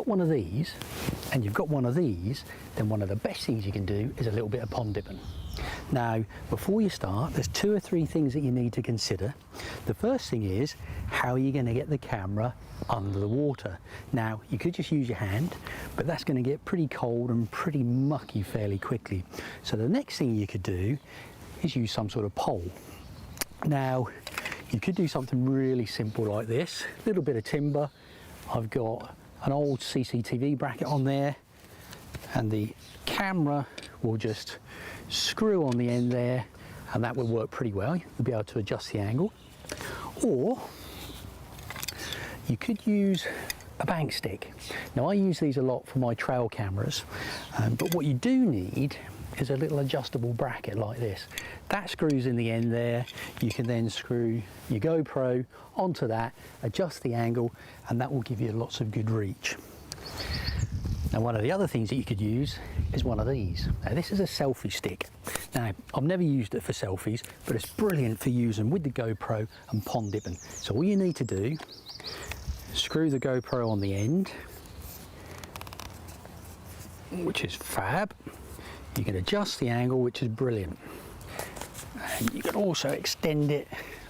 got one of these and you've got one of these, then one of the best things you can do is a little bit of pond dipping. Now, before you start, there's 2 or 3 things that you need to consider. The first thing is, how are you going to get the camera under the water? Now, you could just use your hand, but that's going to get pretty cold and pretty mucky fairly quickly. So the next thing you could do is use some sort of pole. Now, you could do something really simple like this. A little bit of timber. I've got an old CCTV bracket on there, and the camera will just screw on the end there, and that will work pretty well. You'll be able to adjust the angle. Or you could use a bank stick. Now, I use these a lot for my trail cameras, but what you do need is a little adjustable bracket like this. That screws in the end there. You can then screw your GoPro onto that, adjust the angle, and that will give you lots of good reach. Now, one of the other things that you could use is one of these. Now, this is a selfie stick. Now, I've never used it for selfies, but it's brilliant for using with the GoPro and pond dipping. So all you need to do, screw the GoPro on the end, which is fab. You can adjust the angle, which is brilliant. And you can also extend it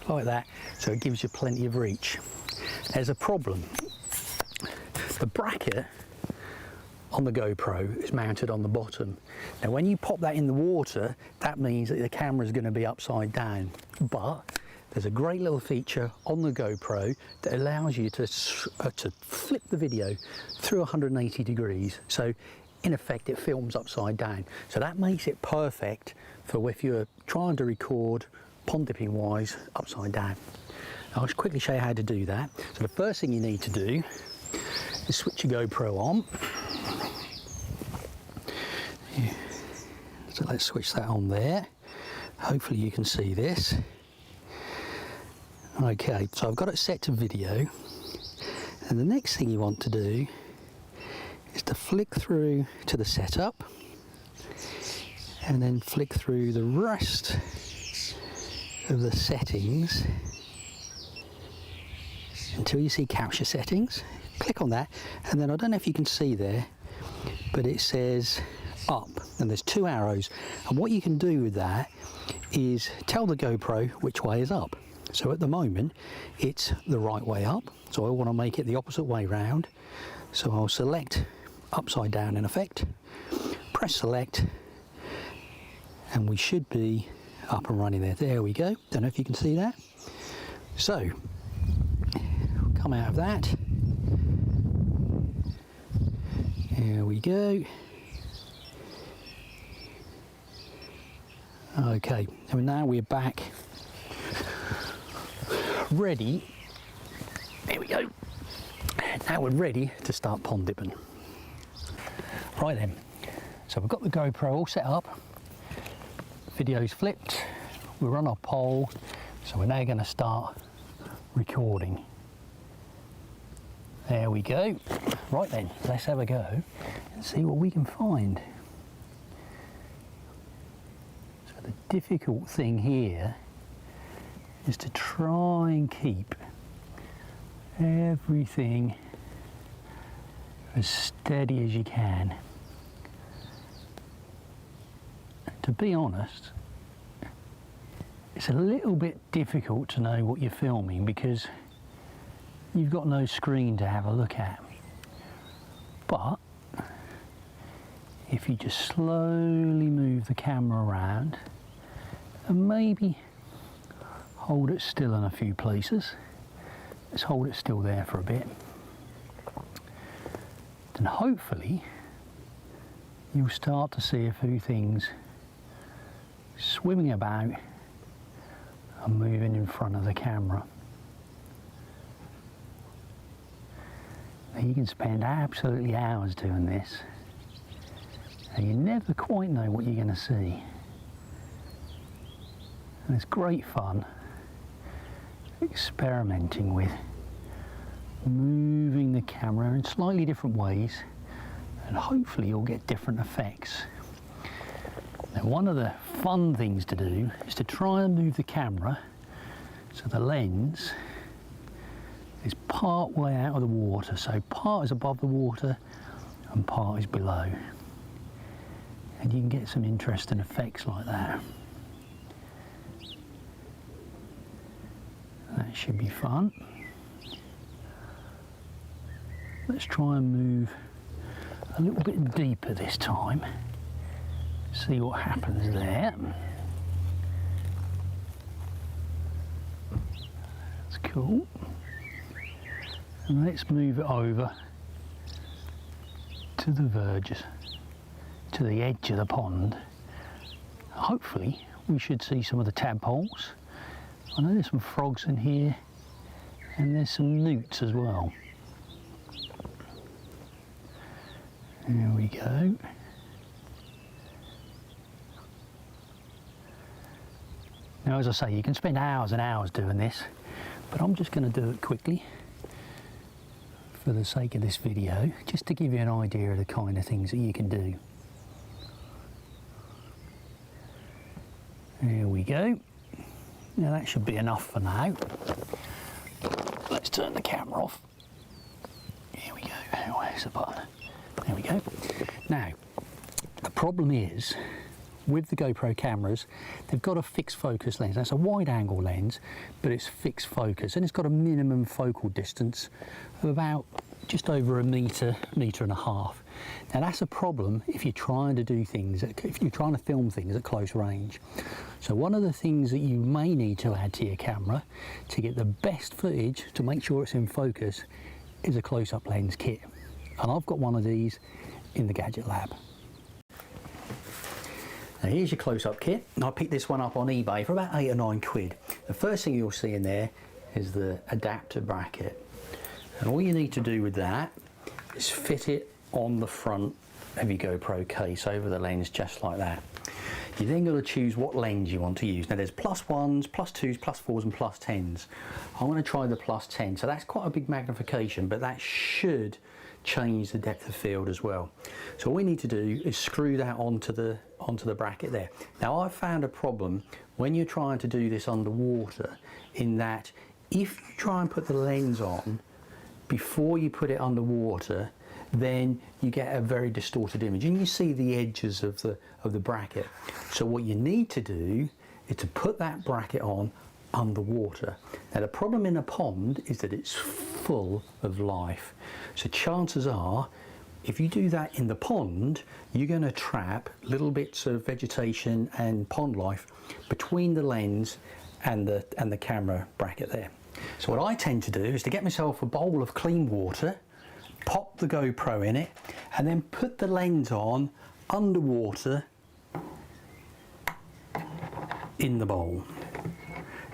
like that, so it gives you plenty of reach. There's a problem. The bracket on the GoPro is mounted on the bottom. Now, when you pop that in the water, that means that the camera is going to be upside down. But there's a great little feature on the GoPro that allows you to flip the video through 180 degrees. So in effect, it films upside down. So that makes it perfect for if you're trying to record pond dipping wise upside down. I'll just quickly show you how to do that. So the first thing you need to do is switch your GoPro on. So let's switch that on there. Hopefully you can see this. Okay, so I've got it set to video. And the next thing you want to do is to flick through to the setup and then flick through the rest of the settings until you see capture settings. Click on that, and then I don't know if you can see there, but it says up, and there's 2 arrows, and what you can do with that is tell the GoPro which way is up. So at the moment it's the right way up, so I want to make it the opposite way round. So I'll select upside down in effect, press select, and we should be up and running there. There we go. Don't know if you can see that. So come out of that. Here we go. Okay, and now we're back ready. There we go. Now we're ready to start pond dipping. Right then, so we've got the GoPro all set up, video's flipped, we're on our pole, so we're now going to start recording. There we go. Right then, let's have a go and see what we can find. So the difficult thing here is to try and keep everything as steady as you can. To be honest, it's a little bit difficult to know what you're filming because you've got no screen to have a look at. But if you just slowly move the camera around and maybe hold it still in a few places, let's hold it still there for a bit, then hopefully you'll start to see a few things swimming about and moving in front of the camera. Now you can spend absolutely hours doing this and you never quite know what you're going to see. And it's great fun experimenting with moving the camera in slightly different ways, and hopefully you'll get different effects. Now, one of the fun things to do is to try and move the camera so the lens is part way out of the water, so part is above the water and part is below, and you can get some interesting effects like that. That should be fun. Let's try and move a little bit deeper this time, see what happens there. That's cool. And let's move it over to the verge, to the edge of the pond. Hopefully we should see some of the tadpoles. I know there's some frogs in here and there's some newts as well. There we go. Now, as I say, you can spend hours and hours doing this, but I'm just going to do it quickly for the sake of this video, just to give you an idea of the kind of things that you can do. There we go. Now that should be enough for now. Let's turn the camera off. Here we go. Where's the button? There we go. Now, the problem is, with the GoPro cameras, they've got a fixed focus lens. That's a wide angle lens, but it's fixed focus, and it's got a minimum focal distance of about just over a metre, metre and a half. Now that's a problem if you're trying to do things, if you're trying to film things at close range. So one of the things that you may need to add to your camera to get the best footage, to make sure it's in focus, is a close-up lens kit. And I've got one of these in the Gadget lab. Now here's your close-up kit. I picked this one up on eBay for about 8 or 9 quid. The first thing you'll see in there is the adapter bracket. And all you need to do with that is fit it on the front of your GoPro case over the lens, just like that. You then got to choose what lens you want to use. Now there's +1s, +2s, +4s and +10s. I'm going to try the +10, so that's quite a big magnification, but that should change the depth of field as well. So all we need to do is screw that onto the bracket there. Now I've found a problem when you're trying to do this underwater, in that if you try and put the lens on before you put it underwater, then you get a very distorted image and you see the edges of the bracket. So what you need to do is to put that bracket on underwater. Now the problem in a pond is that it's full of life. So chances are, if you do that in the pond, you're going to trap little bits of vegetation and pond life between the lens and the camera bracket there. So what I tend to do is to get myself a bowl of clean water, pop the GoPro in it, and then put the lens on underwater in the bowl.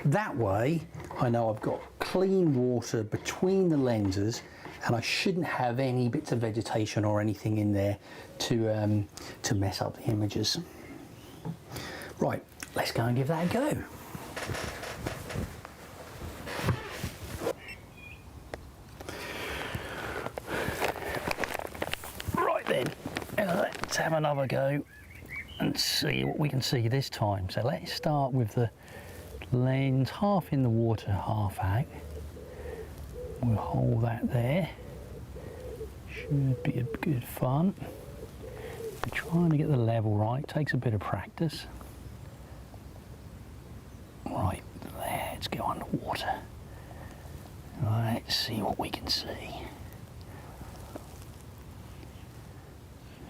That way I know I've got clean water between the lenses and I shouldn't have any bits of vegetation or anything in there to mess up the images. Right, let's go and give that a go. Right then, let's have another go and see what we can see this time. So let's start with the lens half in the water, half out. We'll hold that there. Should be a good fun. We're trying to get the level right, takes a bit of practice. Right, let's go underwater. Let's see what we can see.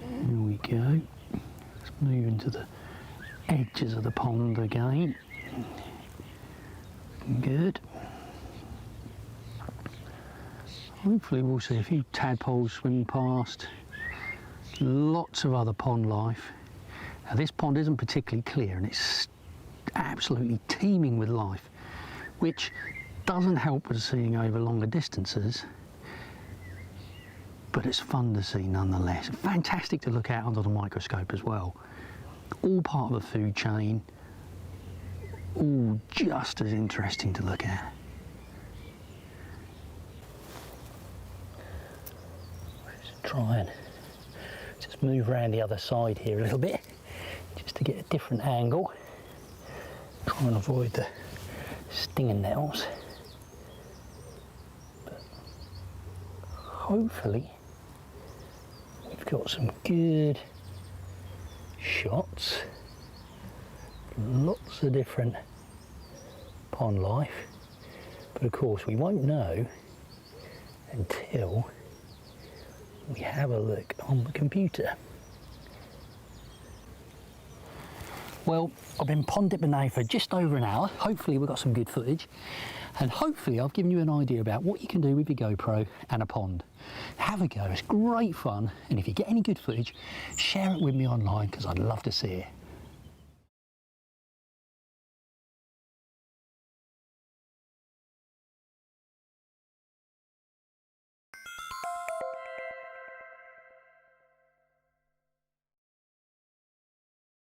Here we go. Let's move into the edges of the pond again. Good. Hopefully we'll see a few tadpoles swimming past. Lots of other pond life. Now this pond isn't particularly clear and it's absolutely teeming with life, which doesn't help with seeing over longer distances, but it's fun to see nonetheless. Fantastic to look at under the microscope as well. All part of the food chain, all just as interesting to look at. Let's try and just move around the other side here a little bit, just to get a different angle. Try and avoid the stinging nettles. But hopefully we've got some good shots, lots of different pond life, but of course we won't know until we have a look on the computer. Well, I've been pond dipping now for just over an hour. Hopefully we've got some good footage, and hopefully I've given you an idea about what you can do with your GoPro and a pond. Have a go, it's great fun, and if you get any good footage, share it with me online because I'd love to see it.